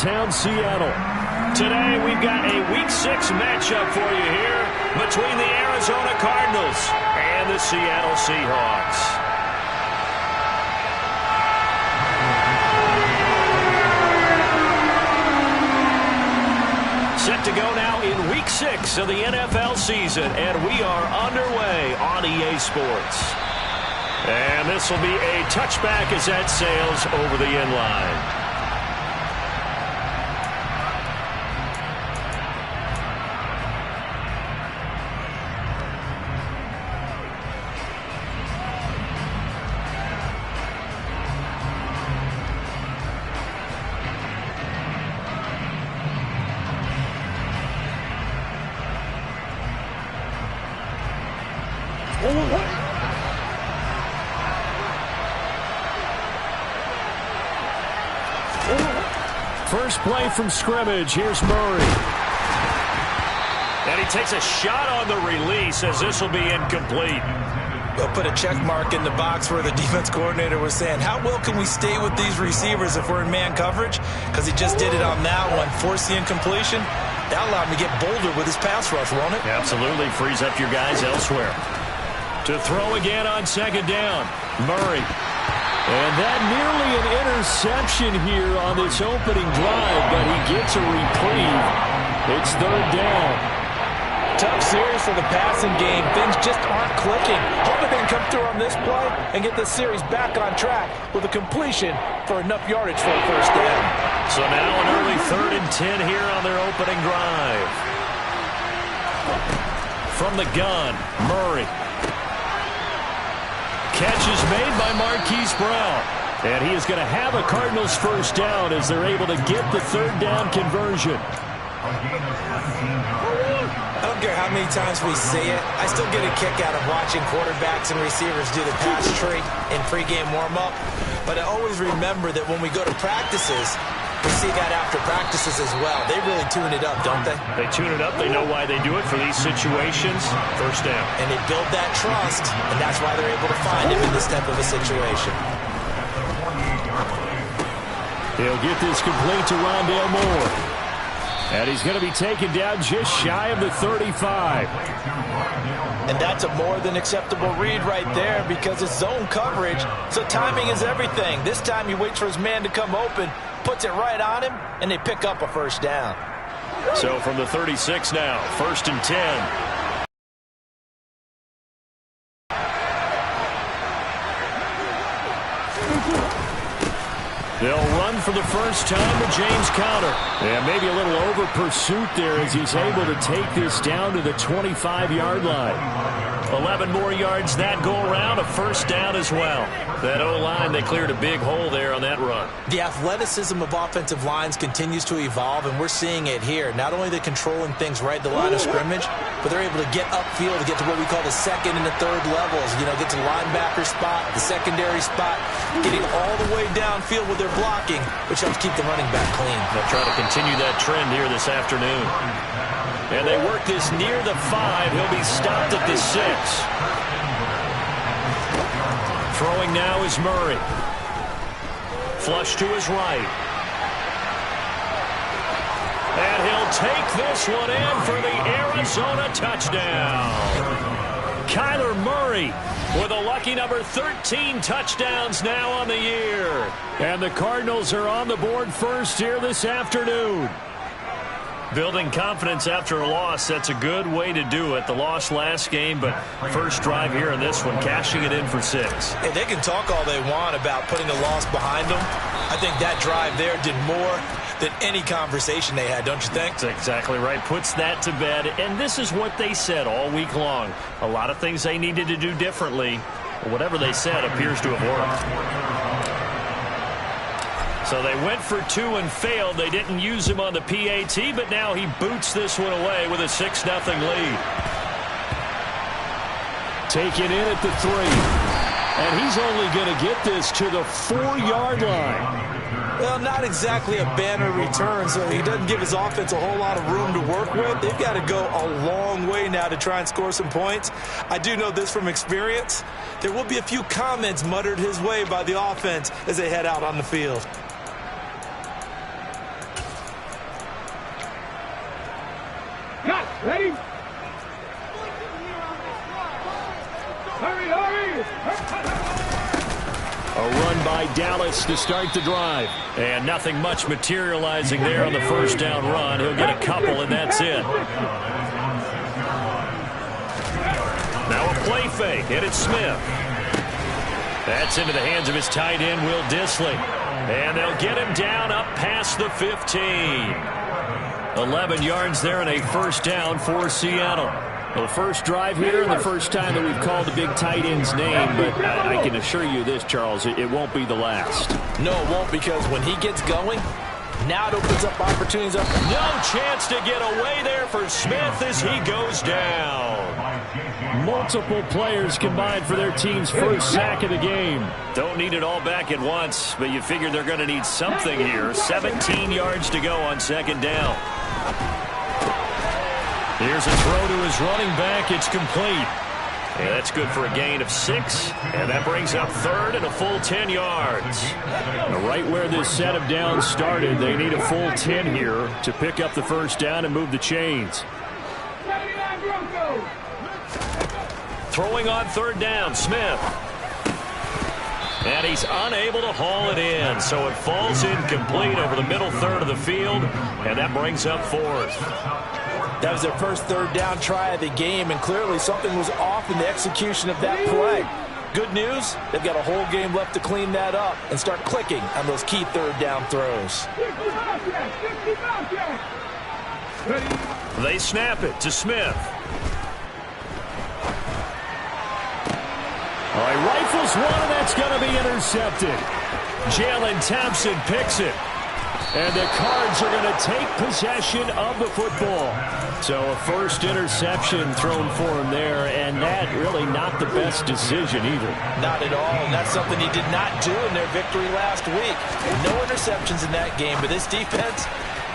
downtown Seattle. Today we've got a Week 6 matchup for you here between the Arizona Cardinals and the Seattle Seahawks. Set to go now in Week 6 of the NFL season, and we are underway on EA Sports. And this will be a touchback as that sails over the end line. First play from scrimmage. Here's Murray. And he takes a shot on the release as this will be incomplete. They'll put a check mark in the box where the defense coordinator was saying, how well can we stay with these receivers if we're in man coverage? Because he just did it on that one, forced the incompletion. That allowed him to get bolder with his pass rush, won't it? Absolutely. Frees up your guys elsewhere. To throw again on second down. Murray. And that nearly an interception here on this opening drive, but he gets a reprieve. It's third down. Tough series for the passing game. Things just aren't clicking. Hoping they can come through on this play and get this series back on track with a completion for enough yardage for a first down. So now an early 3rd and 10 here on their opening drive. From the gun, Murray. Catch is made by Marquise Brown. And he is going to have a Cardinals first down as they're able to get the third down conversion. I don't care how many times we say it, I still get a kick out of watching quarterbacks and receivers do the pass tree in pregame warm-up. But I always remember that when we go to practices, we see that after practices as well. They really tune it up, don't they? They tune it up. They know why they do it for these situations. First down. And they build that trust, and that's why they're able to find him in this type of a situation. He'll get this complete to Rondale Moore. And he's going to be taken down just shy of the 35. And that's a more than acceptable read right there because it's zone coverage, so timing is everything. This time he waits for his man to come open, puts it right on him, and they pick up a first down. So from the 36 now, 1st and 10. They'll run for the first time to James Conner. And maybe a little over pursuit there as he's able to take this down to the 25-yard line. 11 more yards that go around, a first down as well. That O-line, they cleared a big hole there on that run. The athleticism of offensive lines continues to evolve, and we're seeing it here. Not only are they controlling things right at the line of scrimmage, but they're able to get upfield to get to what we call the second and the third levels. You know, get to the linebacker spot, the secondary spot, getting all the way downfield with their blocking, which helps keep the running back clean. They'll try to continue that trend here this afternoon. And they work this near the 5. He'll be stopped at the 6. Throwing now is Murray. Flush to his right. And he'll take this one in for the Arizona touchdown. Kyler Murray with a lucky number 13 touchdowns now on the year. And the Cardinals are on the board first here this afternoon. Building confidence after a loss, that's a good way to do it. The loss last game, but first drive here in this one, cashing it in for 6. Hey, they can talk all they want about putting a loss behind them. I think that drive there did more than any conversation they had, don't you think? That's exactly right. Puts that to bed, and this is what they said all week long. A lot of things they needed to do differently. Whatever they said appears to have worked. So they went for 2 and failed. They didn't use him on the PAT, but now he boots this one away with a 6-0 lead. Taken in at the 3. And he's only going to get this to the 4-yard line. Well, not exactly a banner return, so he doesn't give his offense a whole lot of room to work with. They've got to go a long way now to try and score some points. I do know this from experience. There will be a few comments muttered his way by the offense as they head out on the field. Ready? Hurry! A run by Dallas to start the drive. And nothing much materializing there on the first down run. He'll get a couple, and that's it. Now a play fake, and it's Smith. That's into the hands of his tight end, Will Dissly. And they'll get him down up past the 15. 11 yards there and a first down for Seattle. Well, the first drive here and the first time that we've called the big tight end's name, but I can assure you this, Charles, it won't be the last. No, it won't, because when he gets going, now it opens up opportunities. No chance to get away there for Smith as he goes down. Multiple players combined for their team's first sack of the game. Don't need it all back at once, but you figure they're going to need something here. 17 yards to go on second down. Here's a throw to his running back. It's complete. And that's good for a gain of 6. And that brings up third and a full 10 yards. Right where this set of downs started, they need a full 10 here to pick up the first down and move the chains. Throwing on third down, Smith. And he's unable to haul it in. So it falls incomplete over the middle third of the field. And that brings up fourth. That was their first third down try of the game, and clearly something was off in the execution of that play. Good news, they've got a whole game left to clean that up and start clicking on those key third down throws. They snap it to Smith. All right, rifles one, and that's going to be intercepted. Jalen Thompson picks it. And the Cards are going to take possession of the football. So a first interception thrown for him there, and that really not the best decision either. Not at all, and that's something he did not do in their victory last week. No interceptions in that game, but this defense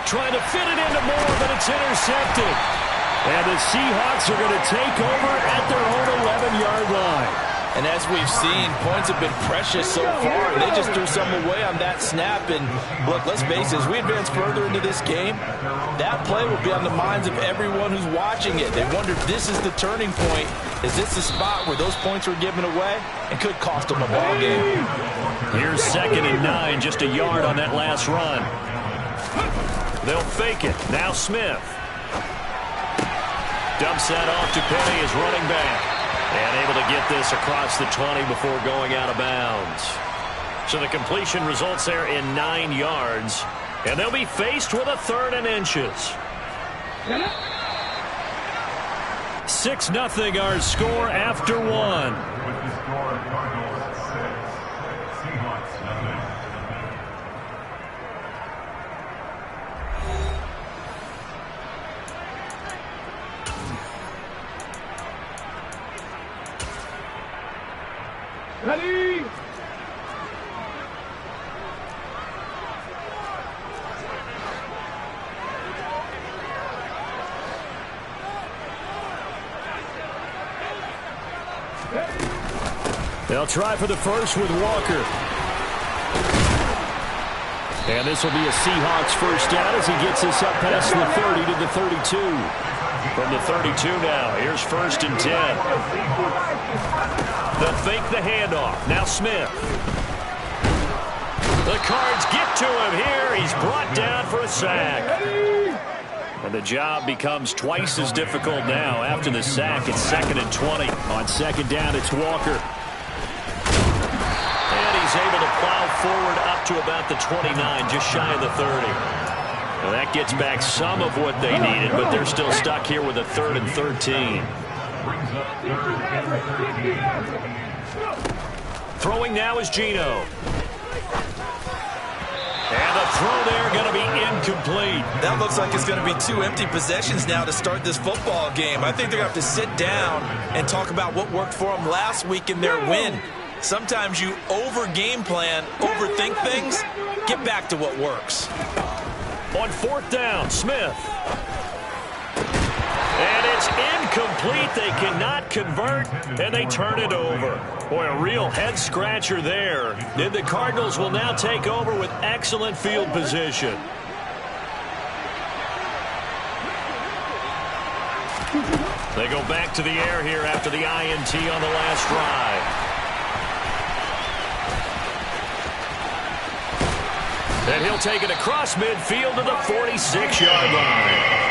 trying to fit it into more, but it's intercepted. And the Seahawks are going to take over at their own 11-yard line. And as we've seen, points have been precious so far. They just threw some away on that snap. And look, let's face it, as we advance further into this game, that play will be on the minds of everyone who's watching it. They wonder if this is the turning point. Is this the spot where those points were given away and could cost them a ball game? Here's 2nd and 9, just a yard on that last run. They'll fake it. Now Smith. Dumps that off to Penny as running back. And able to get this across the 20 before going out of bounds. So the completion results there in 9 yards. And they'll be faced with a 3rd and inches. 6-0 our score after one. Ready? They'll try for the first with Walker. And this will be a Seahawks first down as he gets us up past the 30 to the 32. From the 32 now, here's 1st and 10. They'll fake the handoff. Now Smith. The Cards get to him here. He's brought down for a sack. And the job becomes twice as difficult now after the sack. It's 2nd and 20. On 2nd down, it's Walker. And he's able to plow forward up to about the 29, just shy of the 30. Well, that gets back some of what they needed, but they're still stuck here with a 3rd and 13. Throwing now is Geno. And the throw there going to be incomplete. That looks like it's going to be 2 empty possessions now to start this football game. I think they're going to have to sit down and talk about what worked for them last week in their win. Sometimes you over-game plan, overthink things, get back to what works. On 4th down, Smith. And it's incomplete. They cannot convert, and they turn it over. Boy, a real head-scratcher there. And the Cardinals will now take over with excellent field position. They go back to the air here after the INT on the last drive. And he'll take it across midfield to the 46-yard line.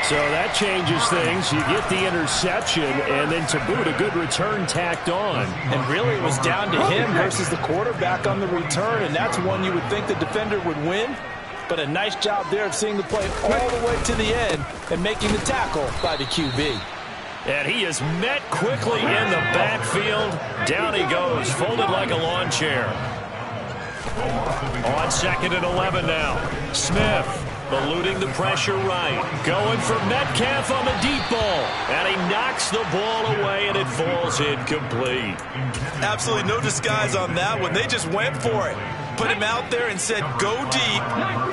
So that changes things. You get the interception, and then to boot, a good return tacked on. And really, it was down to him versus the quarterback on the return, and that's one you would think the defender would win. But a nice job there of seeing the play all the way to the end and making the tackle by the QB. And he is met quickly in the backfield. Down he goes, folded like a lawn chair. On 2nd and 11 now. Smith eluding the pressure right. Going for Metcalf on the deep ball. And he knocks the ball away, and it falls incomplete. Absolutely no disguise on that one. They just went for it. Put him out there and said, go deep.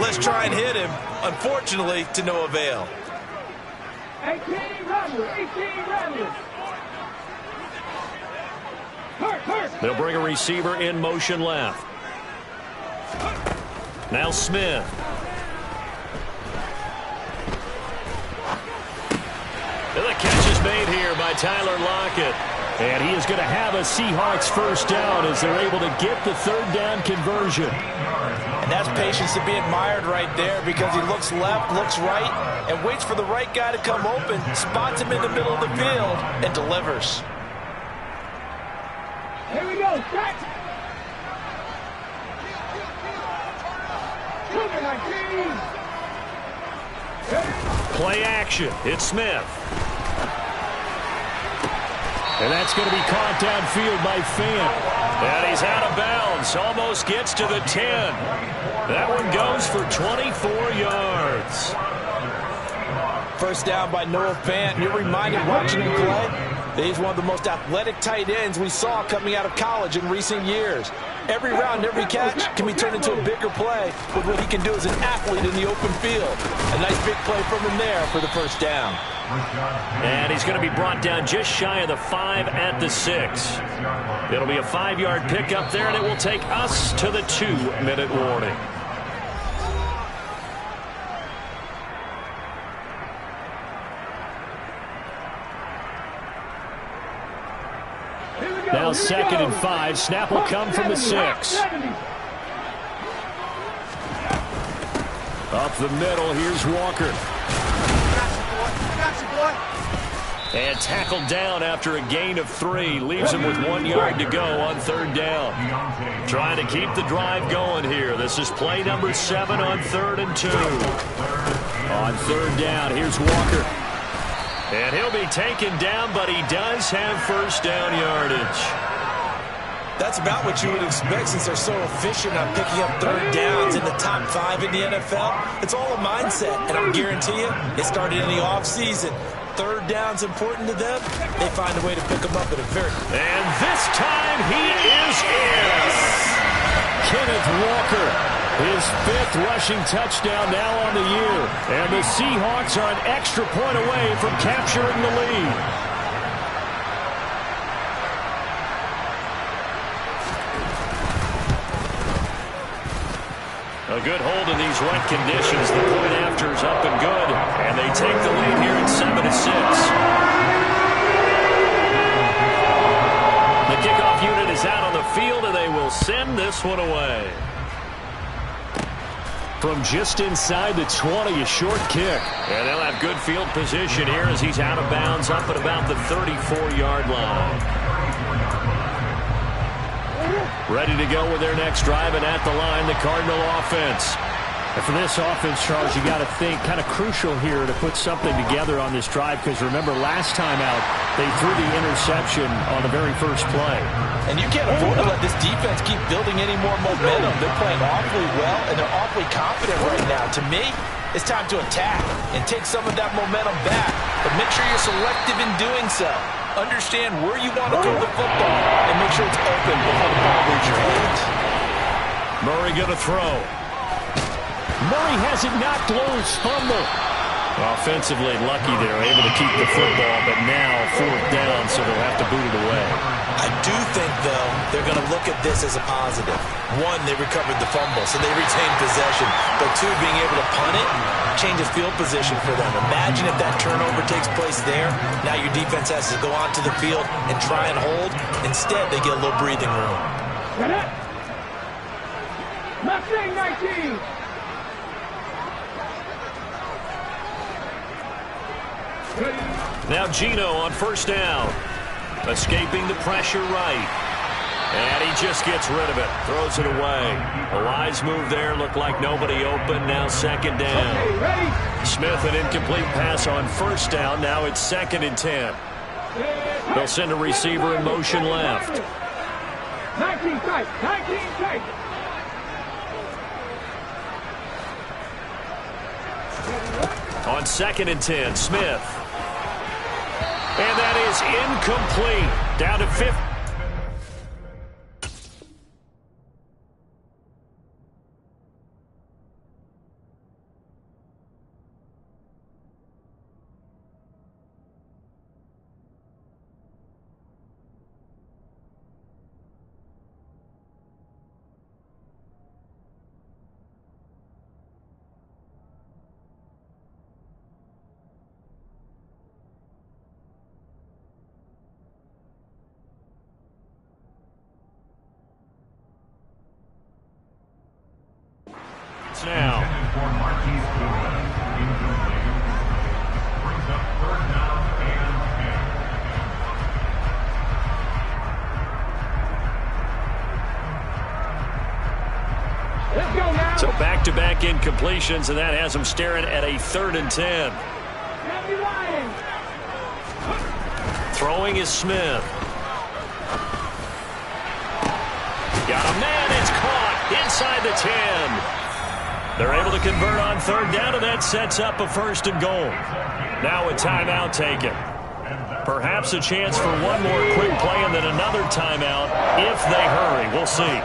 Let's try and hit him. Unfortunately, to no avail. 18 runners. They'll bring a receiver in motion left. Now Smith. And the catch is made here by Tyler Lockett. And he is going to have a Seahawks first down as they're able to get the third down conversion. And that's patience to be admired right there, because he looks left, looks right, and waits for the right guy to come open, spots him in the middle of the field, and delivers. Here we go. Stretch. Play action. It's Smith. And that's going to be caught downfield by Fant. And he's out of bounds. Almost gets to the 10. That one goes for 24 yards. First down by Noah Fant. You're reminded watching him play that he's one of the most athletic tight ends we saw coming out of college in recent years. Every round, every catch can be turned into a bigger play with what he can do as an athlete in the open field. A nice big play from him there for the first down. And he's going to be brought down just shy of the 5 at the 6. It'll be a 5-yard pickup there, and it will take us to the 2-minute warning. Now 2nd and 5. Snap will come from the 6. Up the middle, here's Walker. And tackled down after a gain of 3. Leaves him with 1 yard to go on 3rd down. Trying to keep the drive going here. This is play number 7 on 3rd and 2. On 3rd down, here's Walker. And he'll be taken down, but he does have first down yardage. That's about what you would expect since they're so efficient on picking up 3rd downs in the top 5 in the NFL. It's all a mindset, and I'll guarantee you it started in the offseason. 3rd down's important to them. They find a way to pick them up at a very... And this time he is in. Kenneth Walker, his 5th rushing touchdown now on the year. And the Seahawks are an extra point away from capturing the lead. A good hold in these wet conditions. The point after is up and good. And they take the lead here at 7-6. The kickoff unit is out on the field, and they will send this one away. From just inside the 20, a short kick. And they'll have good field position here as he's out of bounds up at about the 34-yard line. Ready to go with their next drive, and at the line, the Cardinal offense. And for this offense, Charles, you got to think kind of crucial here to put something together on this drive, because remember last time out, they threw the interception on the very first play. And you can't afford to let this defense keep building any more momentum. They're playing awfully well, and they're awfully confident right now. To me, it's time to attack and take some of that momentum back. But make sure you're selective in doing so. Understand where you want to throw the football and make sure it's open before the ball leaves your hands. Murray going to throw. Murray has it knocked loose. Fumble. Offensively lucky they're able to keep the football, but now 4th down, so they'll have to boot it away. I do think, though, they're going to look at this as a positive. 1, they recovered the fumble, so they retained possession. But 2, being able to punt it changes field position for them. Imagine if that turnover takes place there. Now your defense has to go onto the field and try and hold. Instead, they get a little breathing room. Get it. Mustang 19. Now Gino on 1st down. Escaping the pressure right. And he just gets rid of it. Throws it away. A wise move there. Looked like nobody open. Now 2nd down. Okay, Smith, an incomplete pass on 1st down. Now it's 2nd and 10. They'll send a receiver in motion left. 19 tight. 19 tight. On 2nd and 10, Smith. And that is incomplete. Down to 5th. Now. Let's go now. So back-to-back incompletions, and that has them staring at a 3rd and 10. Happy Lions. Throwing is Smith. Got a man, it's caught inside the 10. They're able to convert on 3rd down, and that sets up a 1st and goal. Now a timeout taken. Perhaps a chance for one more quick play and then another timeout if they hurry. We'll see.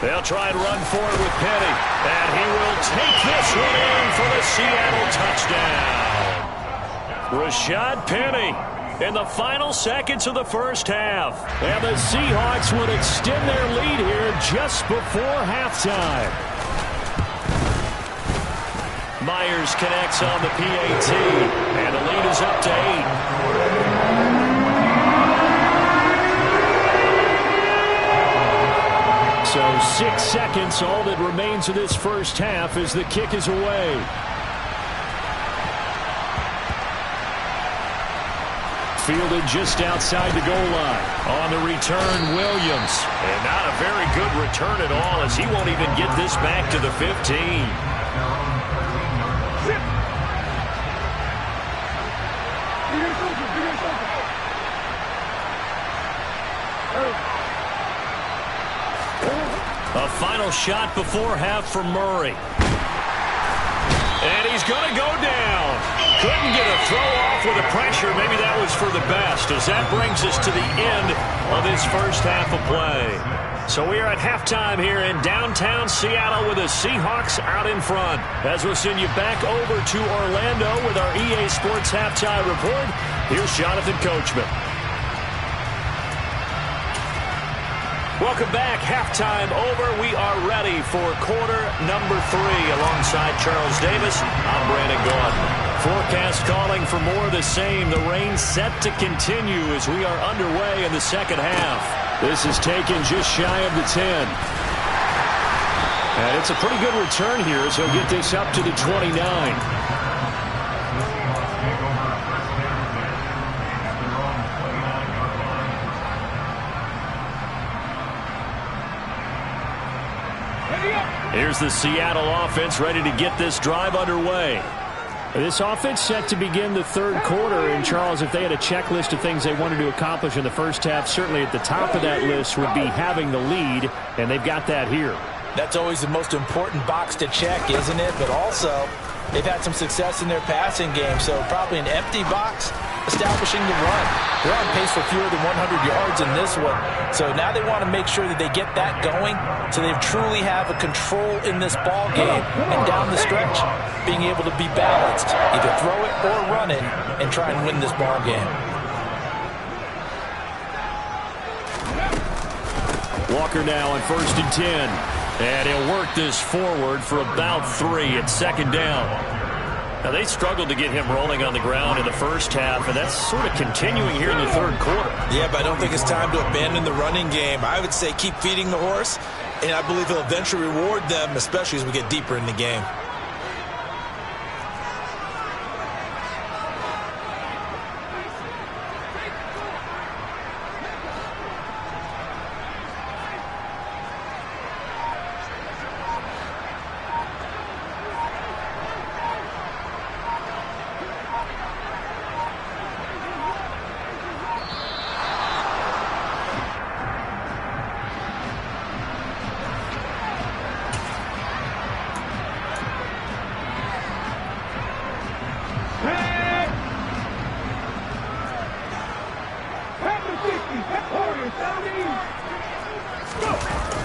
They'll try and run forward with Penny. And he will take this one in for the Seattle touchdown. Rashad Penny in the final seconds of the 1st half. And the Seahawks would extend their lead here just before halftime. Myers connects on the PAT. And the lead is up to 8. So 6 seconds, all that remains of this 1st half as the kick is away. Fielded just outside the goal line. On the return, Williams. And not a very good return at all as he won't even get this back to the 15. A final shot before half from Murray. And he's going to go down. Couldn't get a throw off with the pressure. Maybe that was for the best, as that brings us to the end of this 1st half of play. So we are at halftime here in downtown Seattle with the Seahawks out in front. As we'll send you back over to Orlando with our EA Sports Halftime Report, here's Jonathan Coachman. Welcome back. Halftime over. We are ready for quarter number 3. Alongside Charles Davis, I'm Brandon Gordon. Forecast calling for more of the same. The rain set to continue as we are underway in the 2nd half. This is taken just shy of the 10. And it's a pretty good return here as he'll get this up to the 29. Here's the Seattle offense ready to get this drive underway. This offense set to begin the 3rd quarter. And, Charles, if they had a checklist of things they wanted to accomplish in the 1st half, certainly at the top of that list would be having the lead, and they've got that here. That's always the most important box to check, isn't it? But also, they've had some success in their passing game, so probably an empty box establishing the run. They're on pace for fewer than 100 yards in this one. So now they want to make sure that they get that going so they truly have a control in this ball game. And down the stretch, being able to be balanced. Either throw it or run it and try and win this ball game. Walker now on 1st and 10. And he'll work this forward for about 3 at 2nd down. Now, they struggled to get him rolling on the ground in the first half, and that's sort of continuing here in the third quarter. Yeah, but I don't think it's time to abandon the running game. I would say keep feeding the horse, and I believe he'll eventually reward them, especially as we get deeper in the game.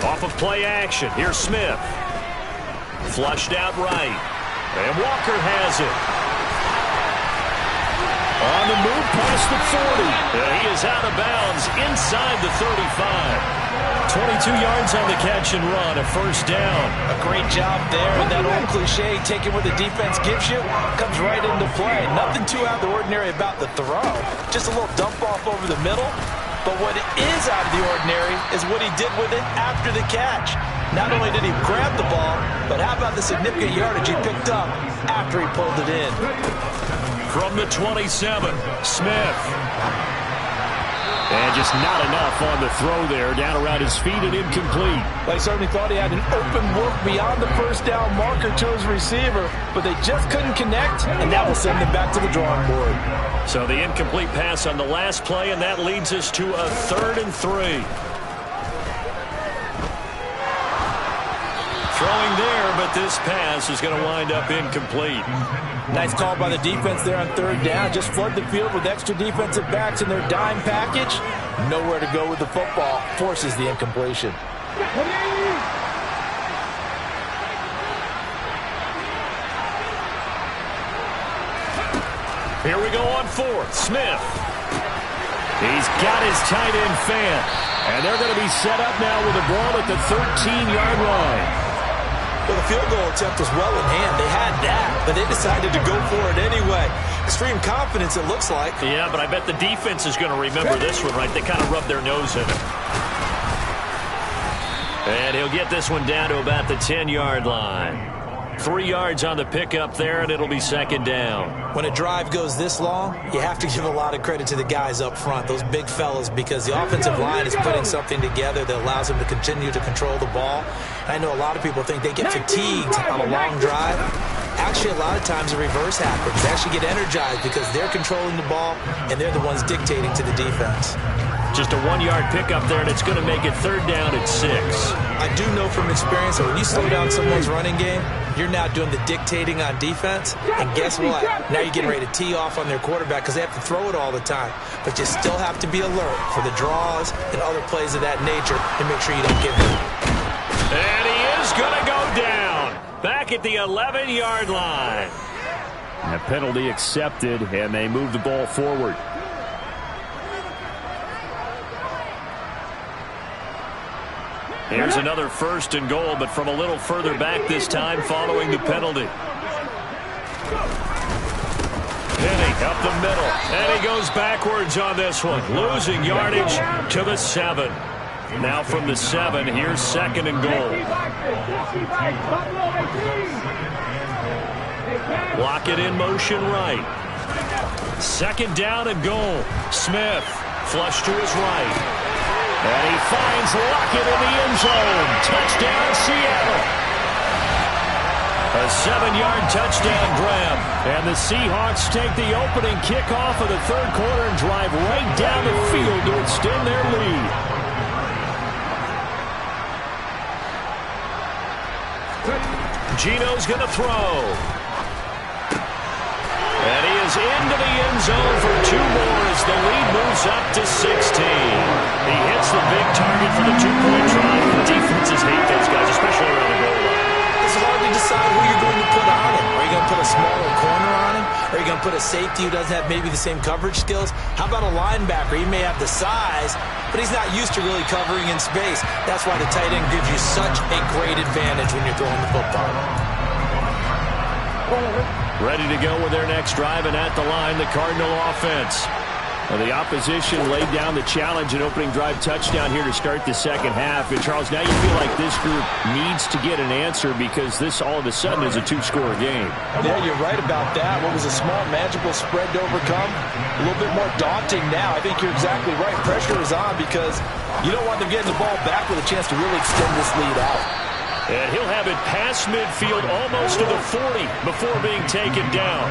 Off of play action, here's Smith. Flushed out right. And Walker has it. On the move past the 40. And he is out of bounds inside the 35. 22 yards on the catch and run, a 1st down. A great job there, and that old cliche, taking what the defense gives you, comes right into play. Nothing too out of the ordinary about the throw. Just a little dump off over the middle. But what is out of the ordinary is what he did with it after the catch. Not only did he grab the ball, but how about the significant yardage he picked up after he pulled it in. From the 27, Smith. And just not enough on the throw there. Down around his feet and incomplete. They certainly thought he had an open look beyond the 1st down marker to his receiver, but they just couldn't connect, and that will send them back to the drawing board. So the incomplete pass on the last play, and that leads us to a 3rd and 3. Throwing there, but this pass is going to wind up incomplete. Nice call by the defense there on 3rd down. Just flood the field with extra defensive backs in their dime package. Nowhere to go with the football. Forces the incompletion. Here we go on 4th. Smith. He's got his tight end fan. And they're going to be set up now with the ball at the 13-yard line. Well, the field goal attempt was well in hand. They had that, but they decided to go for it anyway. Extreme confidence, it looks like. Yeah, but I bet the defense is going to remember this one, right? They kind of rubbed their nose in it. And he'll get this one down to about the 10-yard line. 3 yards on the pickup there, and it'll be 2nd down. When a drive goes this long, you have to give a lot of credit to the guys up front, those big fellas, because the offensive line is putting something together that allows them to continue to control the ball. I know a lot of people think they get fatigued on a long drive. Actually, a lot of times the reverse happens. They actually get energized because they're controlling the ball, and they're the ones dictating to the defense. Just a 1-yard pickup there, and it's going to make it 3rd down at 6. I do know from experience that when you slow down someone's running game, you're now doing the dictating on defense. And guess what? Now you're getting ready to tee off on their quarterback because they have to throw it all the time. But you still have to be alert for the draws and other plays of that nature and make sure you don't get hurt. And he is going to go down. Back at the 11-yard line. And a penalty accepted, and they move the ball forward. Here's another 1st and goal, but from a little further back this time following the penalty. Penny up the middle, and he goes backwards on this one, losing yardage to the 7. Now from the 7, here's 2nd and goal. Block it in motion right. 2nd down and goal. Smith, flush to his right. And he finds Lockett in the end zone. Touchdown, Seattle. A 7-yard touchdown grab. And the Seahawks take the opening kickoff of the 3rd quarter and drive right down the field to extend their lead. Gino's going to throw. And he is into the end zone for 2 more as the lead moves up to 16. He hits the big target for the 2-point try. Defenses hate those guys, especially around the goal line. It's hard to decide who you're going to put on him. Are you going to put a smaller corner on him? Are you going to put a safety who doesn't have maybe the same coverage skills? How about a linebacker? He may have the size, but he's not used to really covering in space. That's why the tight end gives you such a great advantage when you're throwing the football. Ready to go with their next drive, and at the line, the Cardinal offense. Well, the opposition laid down the challenge and opening drive touchdown here to start the second half. And, Charles, now you feel like this group needs to get an answer because this all of a sudden is a 2-score game. Yeah, you're right about that. What was a small, magical spread to overcome, a little bit more daunting now. I think you're exactly right. Pressure is on because you don't want them getting the ball back with a chance to really extend this lead out. And he'll have it past midfield almost to the 40 before being taken down.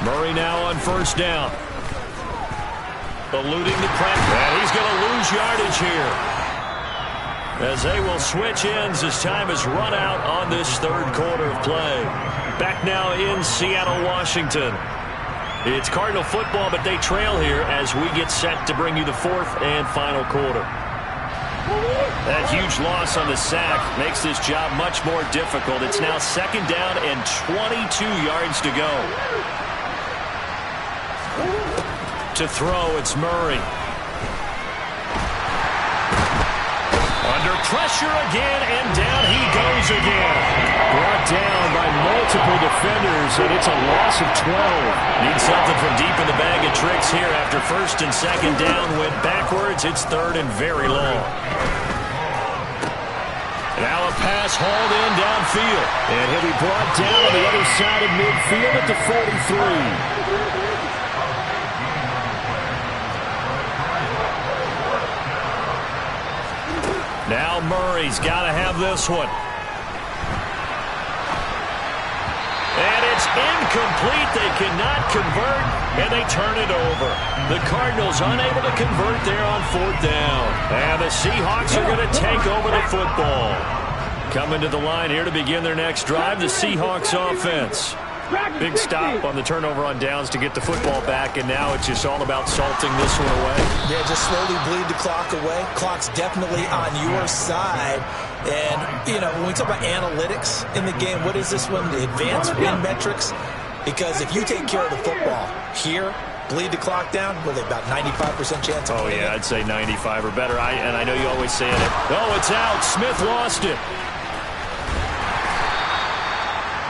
Murray now on first down. Eluding the pressure. And he's going to lose yardage here. As they will switch ends as time has run out on this third quarter of play. Back now in Seattle, Washington. It's Cardinal football, but they trail here as we get set to bring you the fourth and final quarter. That huge loss on the sack makes this job much more difficult. It's now second down and 22 yards to go. To throw, it's Murray. Under pressure again, and down he goes again. Brought down by multiple defenders, and it's a loss of 12. Need something from deep in the bag of tricks here after first and second down. Went backwards, it's third and very long. Now a pass hauled in downfield. And he'll be brought down on the other side of midfield at the 43. Now Murray's got to have this one. And it's incomplete. They cannot convert, and they turn it over. The Cardinals unable to convert there on fourth down. And the Seahawks are going to take over the football. Coming to the line here to begin their next drive, the Seahawks offense. Big stop on the turnover on downs to get the football back, and now it's just all about salting this one away. Yeah, just slowly bleed the clock away. Clock's definitely on your side. And, you know, when we talk about analytics in the game, what is this one? The advanced win metrics? Because if you take care of the football here, bleed the clock down, well, they've about 95% chance of winning. I'd say 95 or better. And I know you always say it. Oh, it's out. Smith lost it.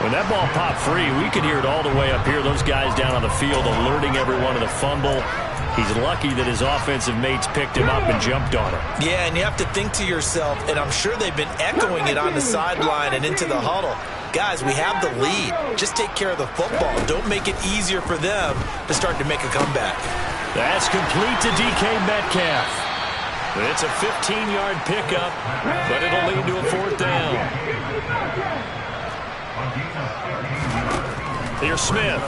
When that ball popped free, we could hear it all the way up here. Those guys down on the field alerting everyone of the fumble. He's lucky that his offensive mates picked him up and jumped on him. Yeah, and you have to think to yourself, and I'm sure they've been echoing it on the sideline and into the huddle. Guys, we have the lead. Just take care of the football. Don't make it easier for them to start to make a comeback. That's complete to DK Metcalf. It's a 15-yard pickup, but it'll lead to a fourth down. Here's Smith.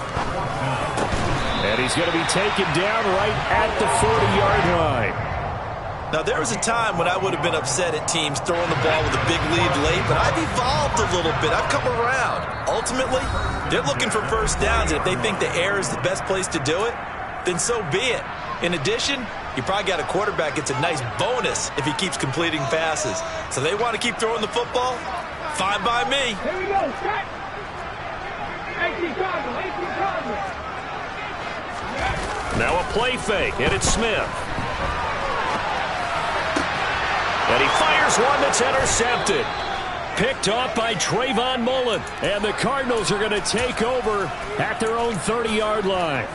And he's going to be taken down right at the 40-yard line. Now, there was a time when I would have been upset at teams throwing the ball with a big lead late, but I've evolved a little bit. I've come around. Ultimately, they're looking for first downs, and if they think the air is the best place to do it, then so be it. In addition, you probably got a quarterback gets a nice bonus if he keeps completing passes. So they want to keep throwing the football? Fine by me. Here we go. Set. 18 Cardinals. Now a play fake, and it's Smith. And he fires one that's intercepted. Picked off by Trayvon Mullen. And the Cardinals are going to take over at their own 30-yard line.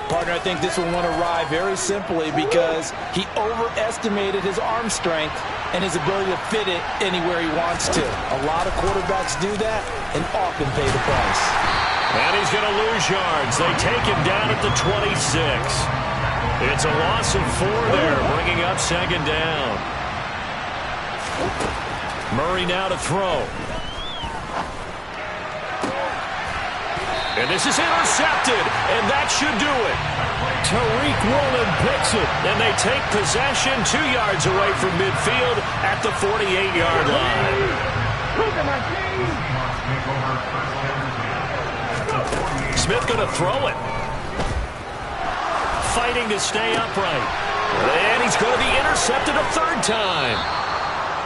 Partner, I think this will want to ride very simply because he overestimated his arm strength and his ability to fit it anywhere he wants to. A lot of quarterbacks do that and often pay the price. And he's going to lose yards. They take him down at the 26. It's a loss of 4 there, bringing up second down. Murray now to throw. And this is intercepted, and that should do it. Tariq Woolen picks it, and they take possession 2 yards away from midfield at the 48-yard line. Smith going to throw it. Fighting to stay upright. And he's going to be intercepted a third time.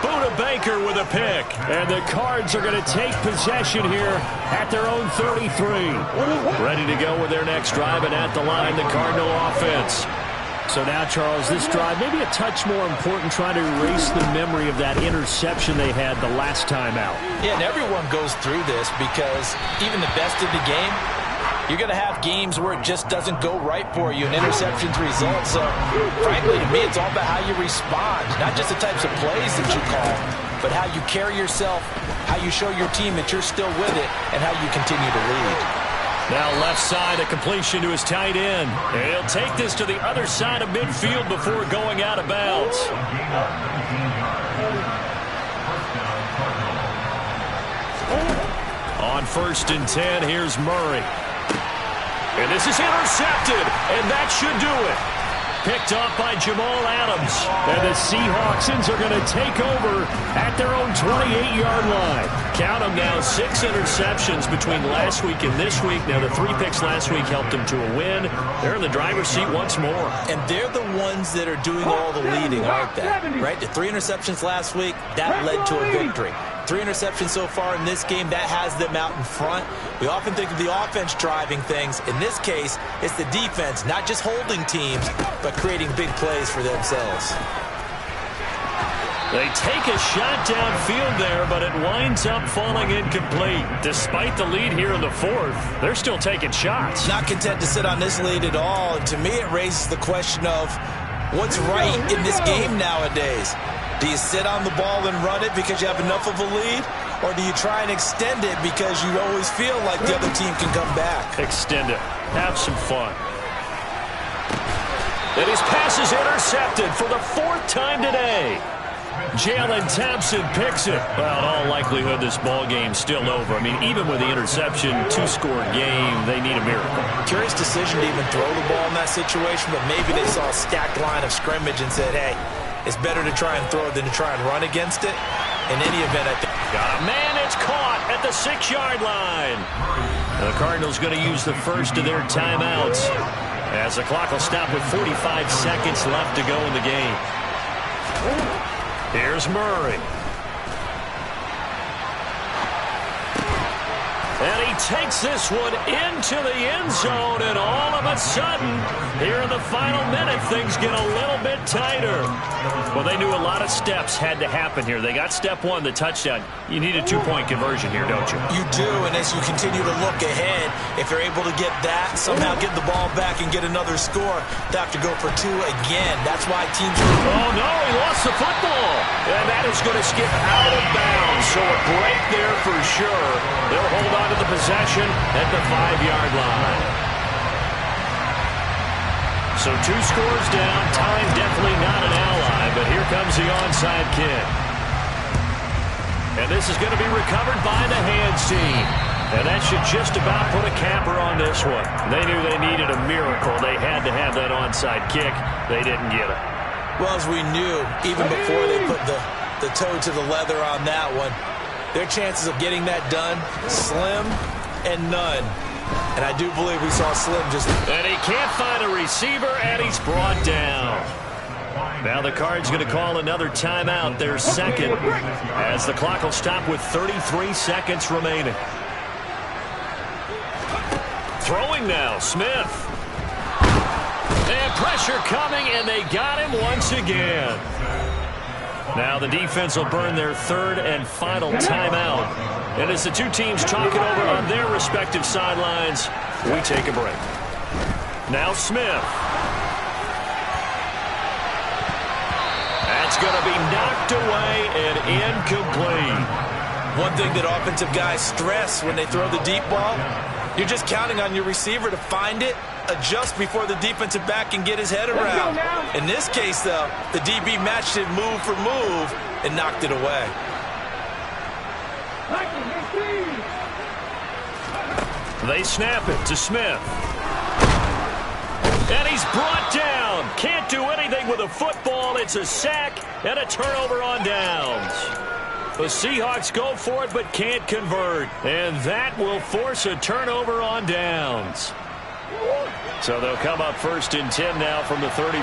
Buda Baker with a pick. And the Cards are going to take possession here at their own 33. Ready to go with their next drive, and at the line, the Cardinal offense. So now, Charles, this drive maybe a touch more important, trying to erase the memory of that interception they had the last time out. Yeah, and everyone goes through this because even the best in the game, you're going to have games where it just doesn't go right for you, and interceptions result. So, frankly, to me, it's all about how you respond, not just the types of plays that you call, but how you carry yourself, how you show your team that you're still with it, and how you continue to lead. Now left side, a completion to his tight end. And he'll take this to the other side of midfield before going out of bounds. On 1st and 10, here's Murray. And this is intercepted, and that should do it. Picked off by Jamal Adams. And the Seahawks are going to take over at their own 28-yard line. Count them now, 6 interceptions between last week and this week. Now, the 3 picks last week helped them to a win. They're in the driver's seat once more. And they're the ones that are doing all the leading, aren't they? Right? The 3 interceptions last week, that led to a victory. 3 interceptions so far in this game, that has them out in front. We often think of the offense driving things. In this case, it's the defense, not just holding teams, but creating big plays for themselves. They take a shot downfield there, but it winds up falling incomplete. Despite the lead here in the 4th, they're still taking shots. Not content to sit on this lead at all. And to me, it raises the question of what's right in this game nowadays. Do you sit on the ball and run it because you have enough of a lead? Or do you try and extend it because you always feel like the other team can come back? Extend it. Have some fun. And his pass is intercepted for the 4th time today. Jalen Thompson picks it. Well, in all likelihood, this ball game's still over. I mean, even with the interception, 2-score game, they need a miracle. Curious decision to even throw the ball in that situation, but maybe they saw a stacked line of scrimmage and said, hey, it's better to try and throw than to try and run against it. In any event, I think... Got a man, it's caught at the 6-yard line. The Cardinals going to use the first of their timeouts as the clock will stop with 45 seconds left to go in the game. Here's Murray. And he takes this one into the end zone, and all of a sudden, here in the final minute, things get a little bit tighter. Well, they knew a lot of steps had to happen here. They got step 1, the touchdown. You need a 2-point conversion here, don't you? You do, and as you continue to look ahead, if they're able to get that, somehow get the ball back and get another score, they have to go for 2 again. That's why teams... Oh, no, he lost the football. And that is going to skip out of bounds. So a break there for sure. They'll hold on to the possession at the 5-yard line. So 2 scores down. Time definitely not an ally, but here comes the onside kick. And this is going to be recovered by the hands team. And that should just about put a capper on this one. They knew they needed a miracle. They had to have that onside kick. They didn't get it. Well, as we knew, even before they put the toe to the leather on that one, their chances of getting that done, slim and none. And I do believe we saw Slim just... And he can't find a receiver, and he's brought down. Now the Cards going to call another timeout, their second, as the clock will stop with 33 seconds remaining. Throwing now, Smith. And pressure coming, and they got him once again. Now the defense will burn their 3rd and final timeout. And as the 2 teams talk it over on their respective sidelines, we take a break. Now Smith. That's going to be knocked away and incomplete. One thing that offensive guys stress when they throw the deep ball, you're just counting on your receiver to find it, adjust before the defensive back can get his head around. In this case, though, the DB matched it move for move and knocked it away. They snap it to Smith. And he's brought down. Can't do anything with a football. It's a sack and a turnover on downs. The Seahawks go for it but can't convert. And that will force a turnover on downs. So they'll come up 1st and 10 now from the 33.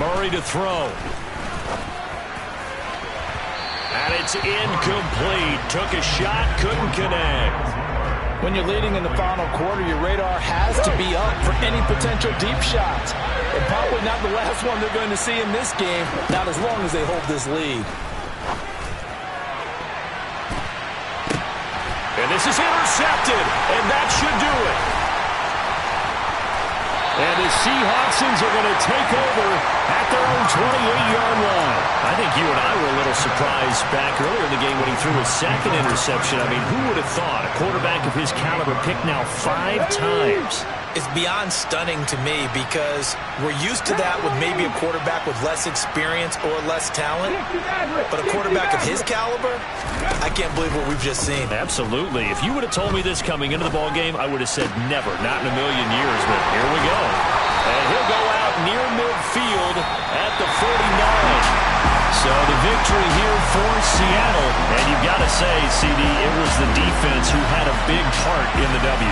Murray to throw. And it's incomplete. Took a shot, couldn't connect. When you're leading in the final quarter, your radar has to be up for any potential deep shots. And probably not the last one they're going to see in this game, not as long as they hold this lead. And this is intercepted, and that should do it. And the Seahawksons are going to take over at their own 28-yard line. I think you and I were a little surprised back earlier in the game when he threw his second interception. I mean, who would have thought a quarterback of his caliber picked now 5 times? It's beyond stunning to me because we're used to that with maybe a quarterback with less experience or less talent. But a quarterback of his caliber, I can't believe what we've just seen. Absolutely. If you would have told me this coming into the ball game, I would have said never, not in a million years. But here we go. And he'll go out near midfield at the 49. So the victory here for Seattle. And you've got to say, CD, it was the defense who had a big part in the W.